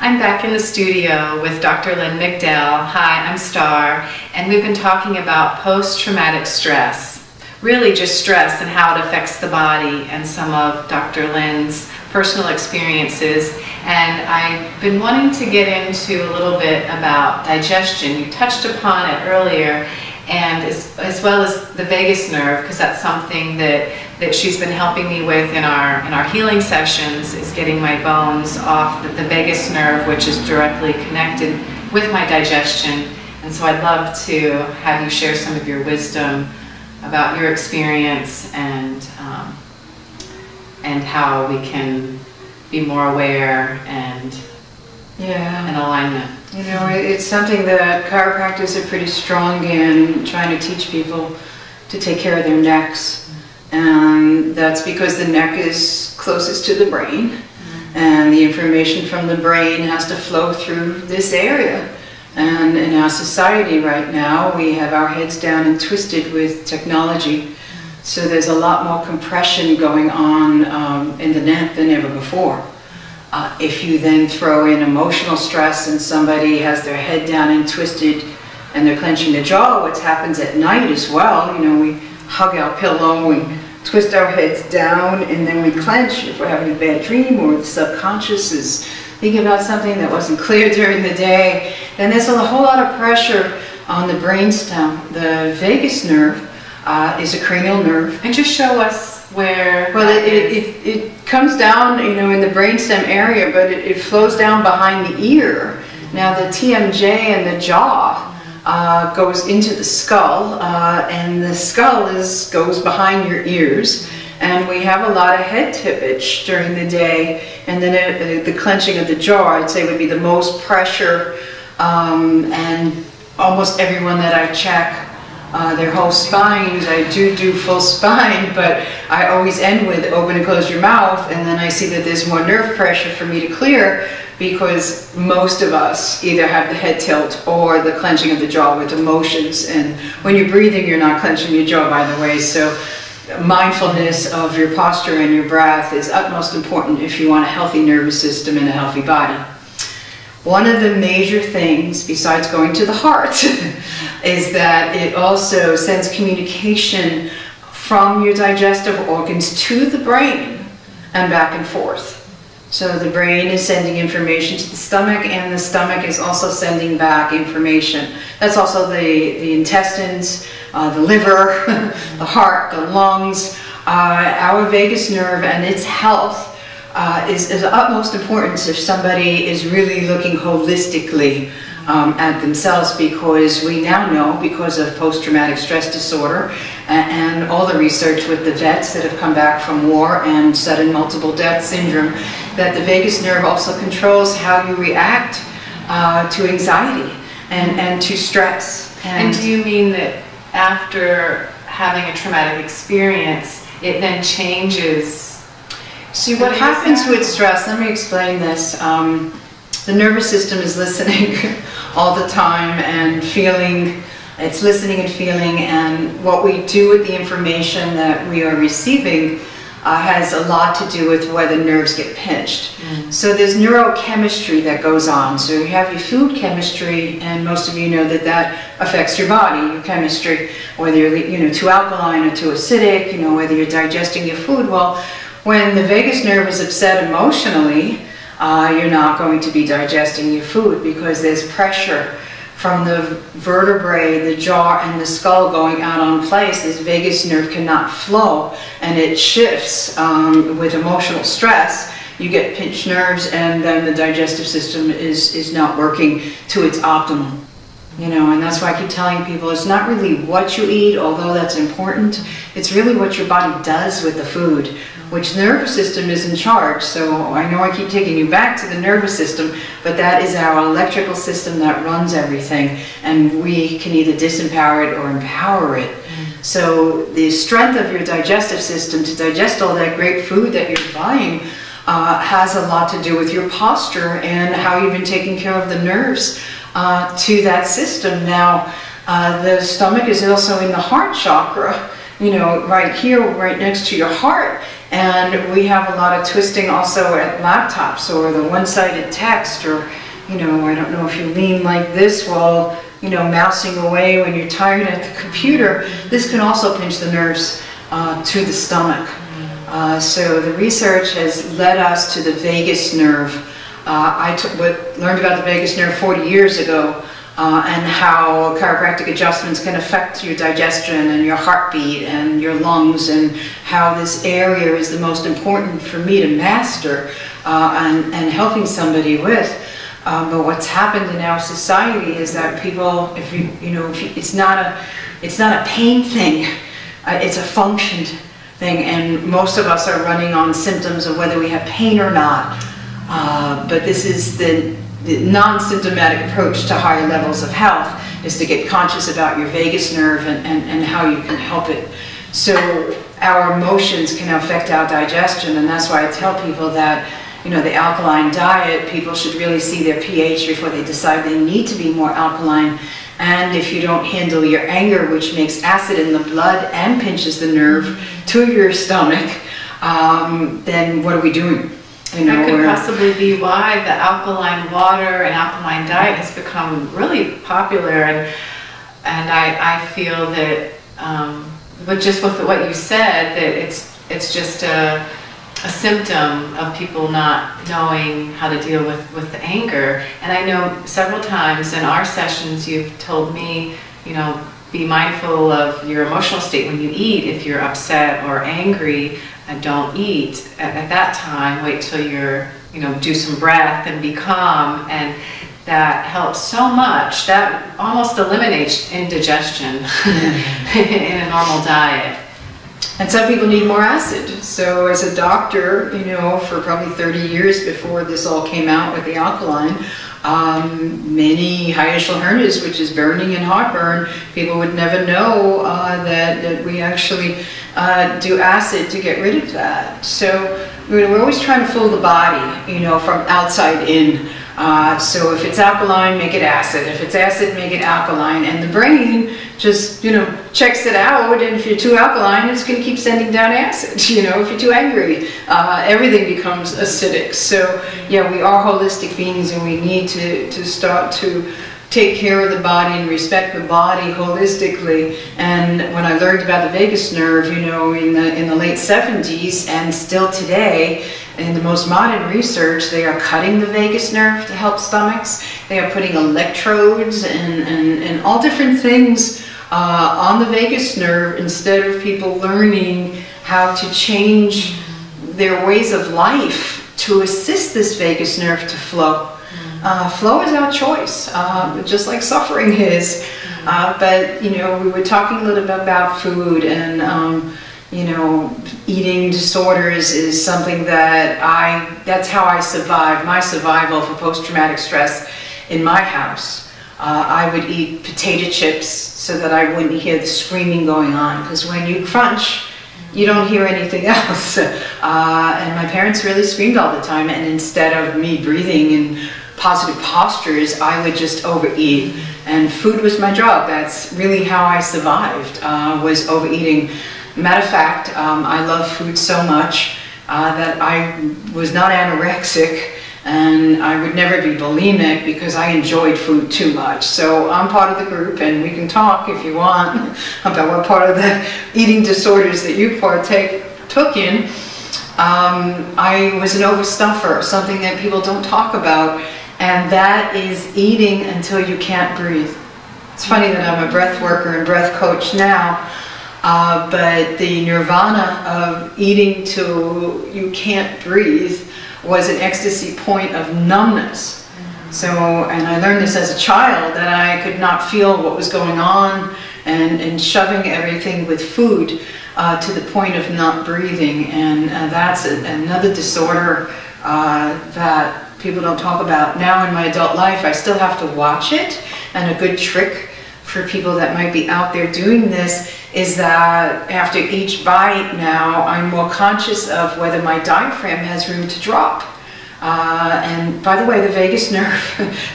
I'm back in the studio with Dr. Lynn MIgdal. Hi, I'm Star, and we've been talking about post-traumatic stress. Really just stress and how it affects the body and some of Dr. Lynn's personal experiences. And I've been wanting to get into a little bit about digestion. You touched upon it earlier, and as well as the vagus nerve, because that's something that she's been helping me with in our healing sessions, is getting my bones off the vagus nerve, which is directly connected with my digestion. And so I'd love to have you share some of your wisdom about your experience and how we can be more aware and in alignment. You know, it's something that chiropractors are pretty strong in, trying to teach people to take care of their necks. And that's because the neck is closest to the brain, and the information from the brain has to flow through this area. And in our society right now, we have our heads down and twisted with technology, so there's a lot more compression going on in the neck than ever before. If you then throw in emotional stress and somebody has their head down and twisted and they're clenching the jaw, what happens at night as well, you know, we hug our pillow, we twist our heads down, and then we clench if we're having a bad dream or the subconscious is thinking about something that wasn't clear during the day. Then there's a whole lot of pressure on the brainstem. The vagus nerve is a cranial nerve. And just show us where. Well, it comes down, you know, in the brainstem area, but it flows down behind the ear. Now the TMJ and the jaw goes into the skull, and the skull goes behind your ears, and we have a lot of head tippage during the day, and then the clenching of the jaw, I'd say, would be the most pressure, and almost everyone that I check, their whole spines, I do full spine, but I always end with open and close your mouth, and then I see that there's more nerve pressure for me to clear, because most of us either have the head tilt or the clenching of the jaw with emotions. And when you're breathing, you're not clenching your jaw, by the way. So mindfulness of your posture and your breath is utmost important if you want a healthy nervous system and a healthy body. One of the major things, besides going to the heart, is that it also sends communication from your digestive organs to the brain and back and forth. So the brain is sending information to the stomach, and the stomach is also sending back information. That's also the intestines, the liver, the heart, the lungs. Our vagus nerve and its health is of utmost importance if somebody is really looking holistically at themselves, because we now know, because of post-traumatic stress disorder and all the research with the vets that have come back from war and sudden multiple death syndrome, that the vagus nerve also controls how you react to anxiety and to stress. And do you mean that after having a traumatic experience, it then changes? See, what happens with stress, let me explain this. The nervous system is listening all the time and feeling, it's listening and feeling, and what we do with the information that we are receiving has a lot to do with whether nerves get pinched. So there's neurochemistry that goes on. So you have your food chemistry, and most of you know that that affects your body, your chemistry, whether you're too alkaline or too acidic, whether you're digesting your food. Well, when the vagus nerve is upset emotionally, you're not going to be digesting your food, because there's pressure from the vertebrae, the jaw, and the skull going out on place. This vagus nerve cannot flow, and it shifts with emotional stress. You get pinched nerves, and then the digestive system is not working to its optimum. And that's why I keep telling people, it's not really what you eat, although that's important. It's really what your body does with the food, which nervous system is in charge. So I know I keep taking you back to the nervous system, but that is our electrical system that runs everything, and we can either disempower it or empower it. So the strength of your digestive system to digest all that great food that you're buying has a lot to do with your posture and how you've been taking care of the nerves to that system. Now, the stomach is also in the heart chakra, right here, right next to your heart. And we have a lot of twisting also at laptops or the one-sided text, or, I don't know if you lean like this while, mousing away when you're tired at the computer. This can also pinch the nerves to the stomach. So the research has led us to the vagus nerve. I learned about the vagus nerve 40 years ago, and how chiropractic adjustments can affect your digestion and your heartbeat and your lungs, and how this area is the most important for me to master and helping somebody with. But what's happened in our society is that people, it's not a pain thing, it's a function thing, and most of us are running on symptoms of whether we have pain or not. But this is the non-symptomatic approach to higher levels of health, is to get conscious about your vagus nerve and how you can help it. So our emotions can affect our digestion, and that's why I tell people that, the alkaline diet, people should really see their pH before they decide they need to be more alkaline. And if you don't handle your anger, which makes acid in the blood and pinches the nerve to your stomach, then what are we doing? That could possibly be why the alkaline water and alkaline diet has become really popular, and I feel that with what you said, that it's just a symptom of people not knowing how to deal with the anger. And I know several times in our sessions you've told me, be mindful of your emotional state when you eat. If you're upset or angry, don't eat at that time. Wait till you're, do some breath and be calm, and that helps so much. That almost eliminates indigestion in a normal diet. And some people need more acid. So as a doctor, for probably 30 years before this all came out with the alkaline, many hiatal hernias, which is burning and heartburn, people would never know that we actually do acid to get rid of that. So we're always trying to fill the body, from outside in. So if it's alkaline, make it acid. If it's acid, make it alkaline. And the brain just, checks it out. And if you're too alkaline, it's going to keep sending down acid. If you're too angry, everything becomes acidic. So yeah, we are holistic beings, and we need to start to take care of the body and respect the body holistically. And when I learned about the vagus nerve, in the late 70s, and still today, in the most modern research, they are cutting the vagus nerve to help stomachs. They are putting electrodes and all different things on the vagus nerve, instead of people learning how to change their ways of life to assist this vagus nerve to flow. Flow is our choice, just like suffering is. But, we were talking a little bit about food, and eating disorders is something that's how I survived. My survival for post-traumatic stress in my house. I would eat potato chips so that I wouldn't hear the screaming going on, because when you crunch, you don't hear anything else. And my parents really screamed all the time, and instead of me breathing in positive postures, I would just overeat. And food was my drug. That's really how I survived, was overeating. Matter of fact, I love food so much that I was not anorexic, and I would never be bulimic because I enjoyed food too much. So I'm part of the group, and we can talk if you want about what part of the eating disorders that you took in. I was an overstuffer, something that people don't talk about, and that is eating until you can't breathe. It's funny that I'm a breath worker and breath coach now, but the nirvana of eating till you can't breathe was an ecstasy point of numbness. So, and I learned this as a child, that I could not feel what was going on, and shoving everything with food to the point of not breathing. And that's another disorder that people don't talk about. Now in my adult life, I still have to watch it, and a good trick for people that might be out there doing this is that after each bite now, I'm more conscious of whether my diaphragm has room to drop. And by the way, the vagus nerve,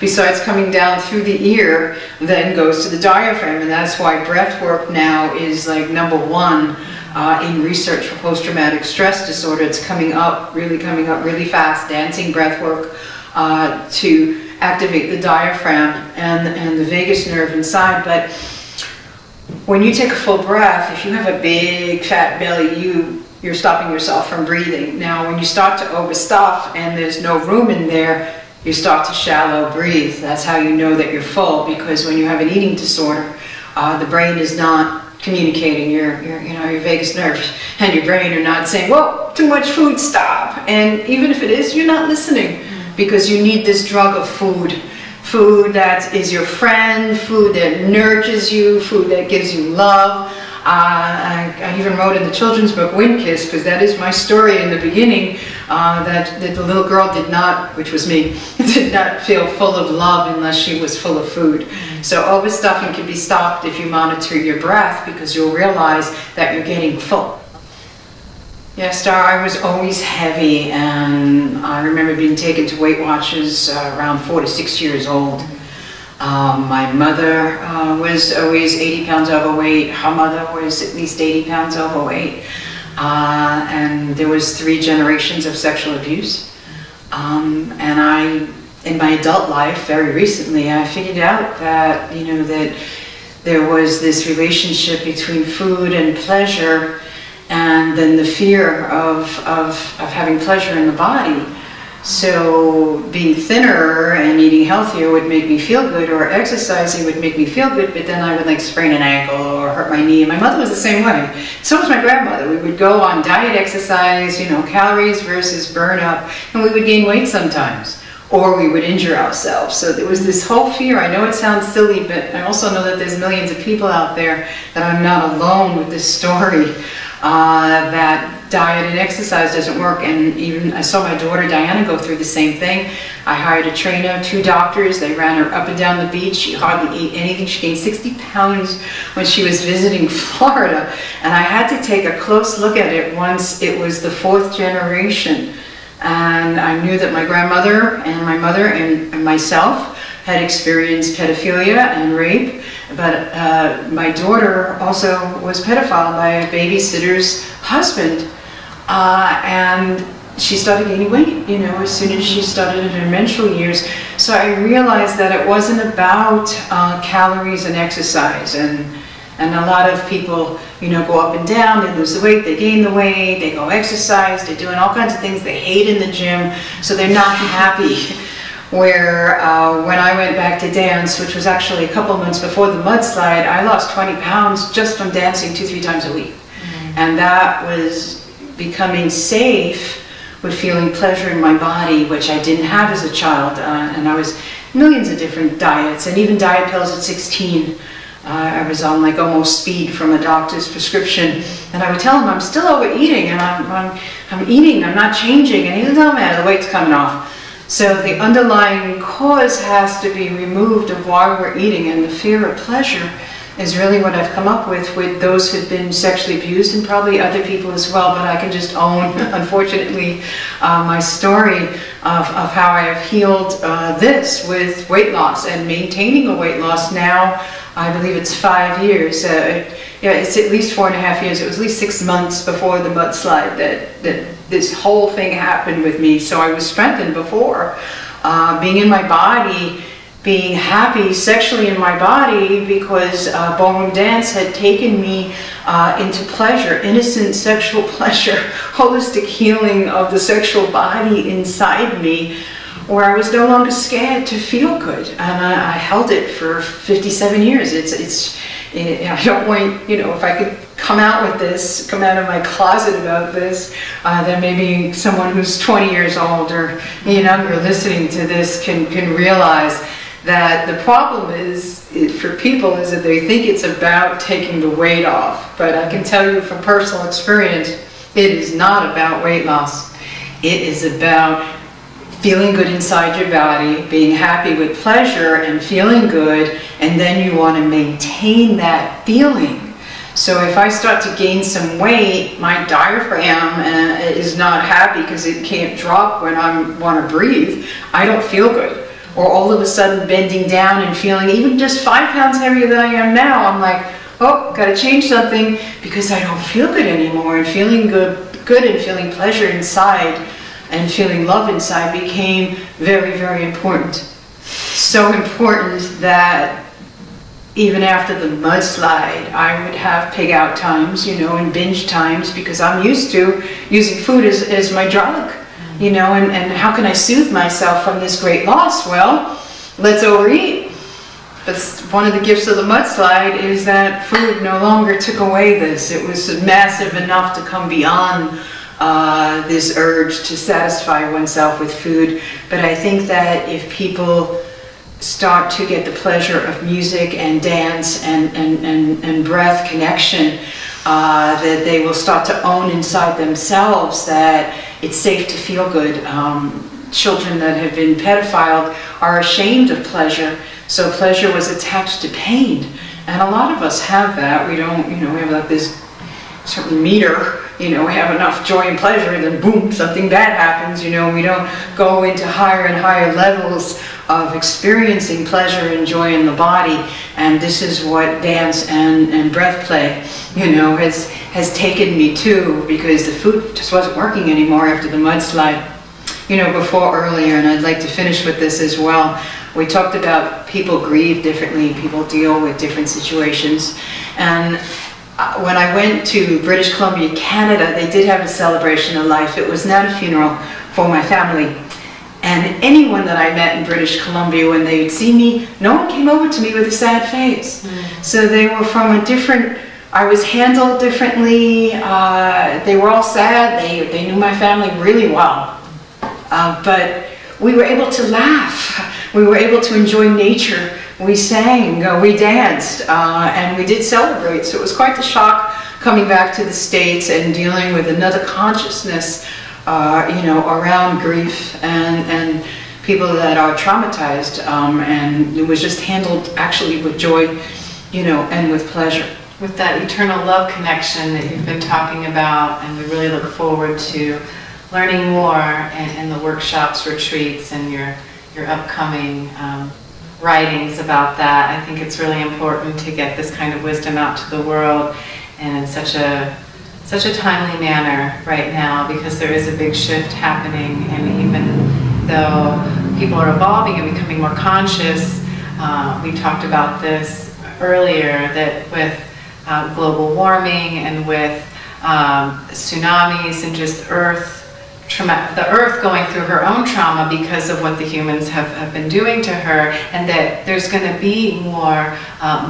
besides coming down through the ear, then goes to the diaphragm, and that's why breath work now is like number one in research for post-traumatic stress disorder. It's coming up really fast, dancing breath work to activate the diaphragm and the vagus nerve inside. But when you take a full breath, if you have a big fat belly, you're stopping yourself from breathing. Now, when you start to overstuff and there's no room in there, you start to shallow breathe. That's how you know that you're full, because when you have an eating disorder, the brain is not communicating. Your vagus nerve and your brain are not saying, whoa, too much food, stop. And even if it is, you're not listening, because you need this drug of food. Food that is your friend, food that nurtures you, food that gives you love. I even wrote in the children's book, Wind Kiss, because that is my story in the beginning, that the little girl did not, which was me, did not feel full of love unless she was full of food. So overstuffing can be stopped if you monitor your breath, because you'll realize that you're getting full. Yeah, Star, I was always heavy, and I remember being taken to Weight Watchers around 4 to 6 years old. My mother was always 80 pounds overweight. Her mother was at least 80 pounds overweight. And there was 3 generations of sexual abuse. And in my adult life, very recently, I figured out that, that there was this relationship between food and pleasure, and then the fear of having pleasure in the body. So being thinner and eating healthier would make me feel good, or exercising would make me feel good, but then I would sprain an ankle or hurt my knee. And my mother was the same way. So was my grandmother. We would go on diet exercise, calories versus burn up, and we would gain weight sometimes, or we would injure ourselves. So there was this whole fear. I know it sounds silly, but I also know that there's millions of people out there, that I'm not alone with this story. That diet and exercise doesn't work. And even I saw my daughter Diana go through the same thing. I hired a trainer, 2 doctors. They ran her up and down the beach. She hardly ate anything. She gained 60 pounds when she was visiting Florida. And I had to take a close look at it once it was the 4th generation. And I knew that my grandmother and my mother and myself had experienced pedophilia and rape, but my daughter also was pedophiled by a babysitter's husband, and she started gaining weight, as soon as she started in her menstrual years. So I realized that it wasn't about calories and exercise, and a lot of people, go up and down, they lose the weight, they gain the weight, they go exercise, they're doing all kinds of things they hate in the gym, so they're not happy. Where when I went back to dance, which was actually a couple months before the mudslide, I lost 20 pounds just from dancing 2-3 times a week. And that was becoming safe with feeling pleasure in my body, which I didn't have as a child. And I was millions of different diets, and even diet pills at 16. I was on almost speed from a doctor's prescription, and I would tell him I'm still overeating, and I'm eating, I'm not changing, and he said, no matter, the weight's coming off. So the underlying cause has to be removed of why we're eating, and the fear of pleasure is really what I've come up with those who've been sexually abused, and probably other people as well. But I can just own, unfortunately, my story of how I have healed this with weight loss and maintaining a weight loss now. I believe it's 5 years. It's at least 4.5 years. It was at least 6 months before the mudslide that this whole thing happened with me. So I was strengthened before, being in my body, being happy sexually in my body, because ballroom dance had taken me into pleasure, innocent sexual pleasure, holistic healing of the sexual body inside me, where I was no longer scared to feel good, and I held it for 57 years. I don't want, if I could come out with this, come out of my closet about this, then maybe someone who's 20 years old or younger listening to this can realize that the problem for people is that they think it's about taking the weight off. But I can tell you from personal experience, it is not about weight loss. It is about feeling good inside your body, being happy with pleasure and feeling good, and then you want to maintain that feeling. So if I start to gain some weight, my diaphragm is not happy because it can't drop when I want to breathe. I don't feel good. Or all of a sudden bending down and feeling even just 5 pounds heavier than I am now, I'm like, oh, gotta change something because I don't feel good anymore. And feeling good and feeling pleasure inside and feeling love inside became very, very important. So important that even after the mudslide, I would have pig out times, and binge times, because I'm used to using food as my drug, and how can I soothe myself from this great loss? Well, let's overeat. But one of the gifts of the mudslide is that food no longer took away this. It was massive enough to come beyond this urge to satisfy oneself with food. But I think that if people start to get the pleasure of music and dance and breath connection, that they will start to own inside themselves that it's safe to feel good. Children that have been pedophiled are ashamed of pleasure, so pleasure was attached to pain. And a lot of us have that. We don't, we have like this certain meter, we have enough joy and pleasure, and then boom, something bad happens, we don't go into higher and higher levels of experiencing pleasure and joy in the body. And this is what dance and breath play, has taken me to, because the food just wasn't working anymore after the mudslide. Before earlier, and I'd like to finish with this as well, we talked about people grieve differently, people deal with different situations. And when I went to British Columbia, Canada, they did have a celebration of life. It was not a funeral for my family. And anyone that I met in British Columbia, when they would see me, no one came over to me with a sad face. So they were from a different, I was handled differently. They were all sad. They knew my family really well. But we were able to laugh. We were able to enjoy nature. We sang, we danced, and we did celebrate. So it was quite the shock coming back to the States and dealing with another consciousness, around grief and people that are traumatized. And it was just handled actually with joy, and with pleasure. With that eternal love connection that you've been talking about, and we really look forward to learning more in the workshops, retreats, and your upcoming writings about that. I think it's really important to get this kind of wisdom out to the world, and in such a timely manner right now, because there is a big shift happening. And even though people are evolving and becoming more conscious, we talked about this earlier, that with global warming and with tsunamis and just the earth going through her own trauma because of what the humans have been doing to her, and that there's going to be more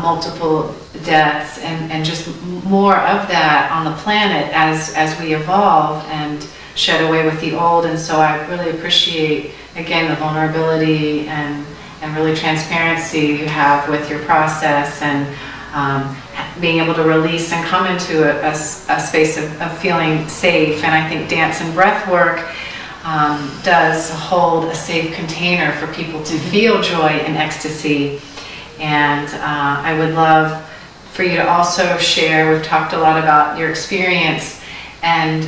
multiple deaths and just more of that on the planet as we evolve and shed away with the old. And so I really appreciate, again, the vulnerability and really transparency you have with your process, and being able to release and come into a space of feeling safe. And I think dance and breath work does hold a safe container for people to feel joy and ecstasy. And I would love for you to also share, we've talked a lot about your experience, and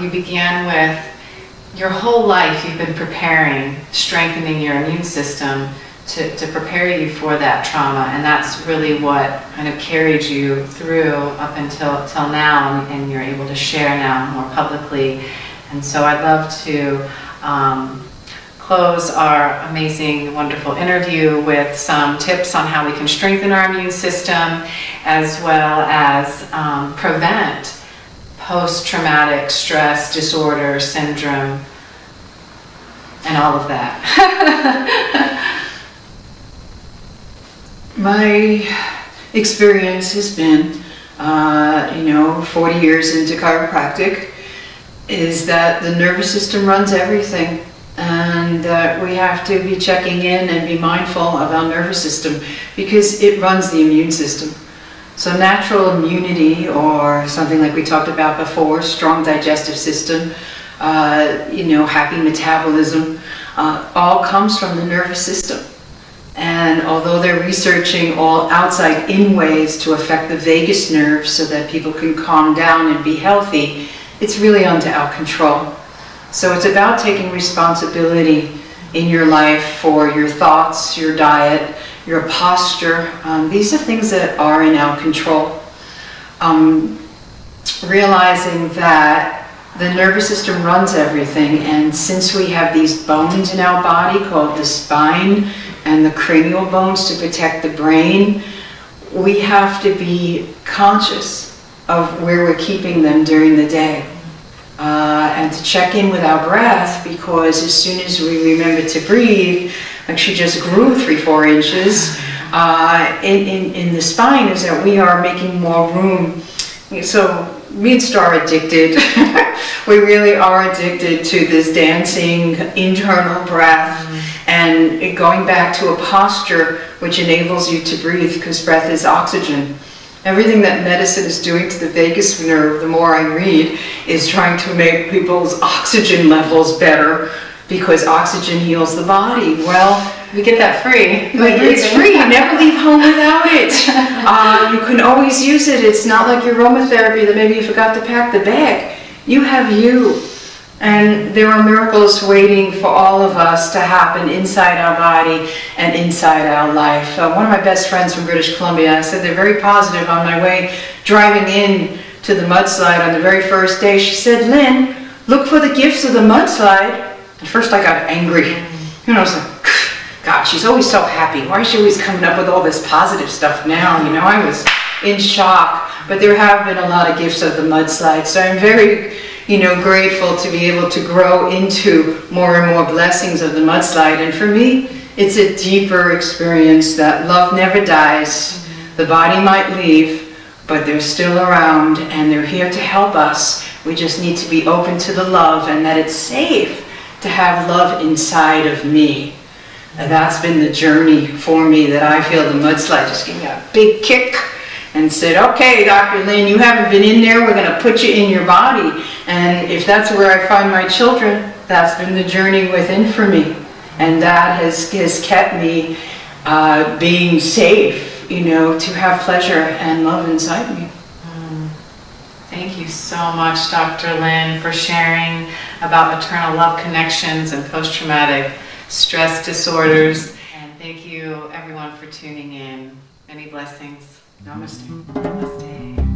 you began with your whole life you've been preparing, strengthening your immune system to prepare you for that trauma, and that's really what kind of carried you through up until now, and you're able to share now more publicly. And so I'd love to close our amazing, wonderful interview with some tips on how we can strengthen our immune system, as well as prevent post-traumatic stress disorder syndrome and all of that. My experience has been, 40 years into chiropractic, is that the nervous system runs everything, and that we have to be checking in and be mindful of our nervous system, because it runs the immune system. So natural immunity, or something like we talked about before, strong digestive system, happy metabolism, all comes from the nervous system. And although they're researching all outside-in ways to affect the vagus nerve so that people can calm down and be healthy, it's really under our control. So it's about taking responsibility in your life for your thoughts, your diet, your posture. These are things that are in our control. realizing that the nervous system runs everything, and since we have these bones in our body called the spine and the cranial bones to protect the brain, we have to be conscious of where we're keeping them during the day. And to check in with our breath, because as soon as we remember to breathe, like she just grew 3-4 inches in the spine, is that we are making more room. So me and Star are addicted. We really are addicted to this dancing internal breath and going back to a posture which enables you to breathe, because breath is oxygen. Everything that medicine is doing to the vagus nerve, the more I read, is trying to make people's oxygen levels better, because oxygen heals the body. Well, We get that free. it's free. You never leave home without it. You can always use it. It's not like your aromatherapy that maybe you forgot to pack the bag. You have you. And there are miracles waiting for all of us to happen inside our body and inside our life. One of my best friends from British Columbia, I said they're very positive. On my way driving in to the mudslide on the very first day, she said, "Lynn, look for the gifts of the mudslide." At first I got angry. I was like, God, she's always so happy. Why is she always coming up with all this positive stuff now? I was in shock. But there have been a lot of gifts of the mudslide. So I'm very, grateful to be able to grow into more and more blessings of the mudslide. And for me, it's a deeper experience that love never dies. The body might leave, but they're still around and they're here to help us. We just need to be open to the love, and that it's safe to have love inside of me. And that's been the journey for me, that I feel the mudslide just gave me a big kick and said, "Okay, Dr. Lynn, you haven't been in there. We're going to put you in your body." And if that's where I find my children, that's been the journey within for me. And that has kept me being safe, to have pleasure and love inside me. Thank you so much, Dr. Lynn, for sharing about maternal love connections and post-traumatic stress disorders. And thank you, everyone, for tuning in. Many blessings. Namaste. Namaste.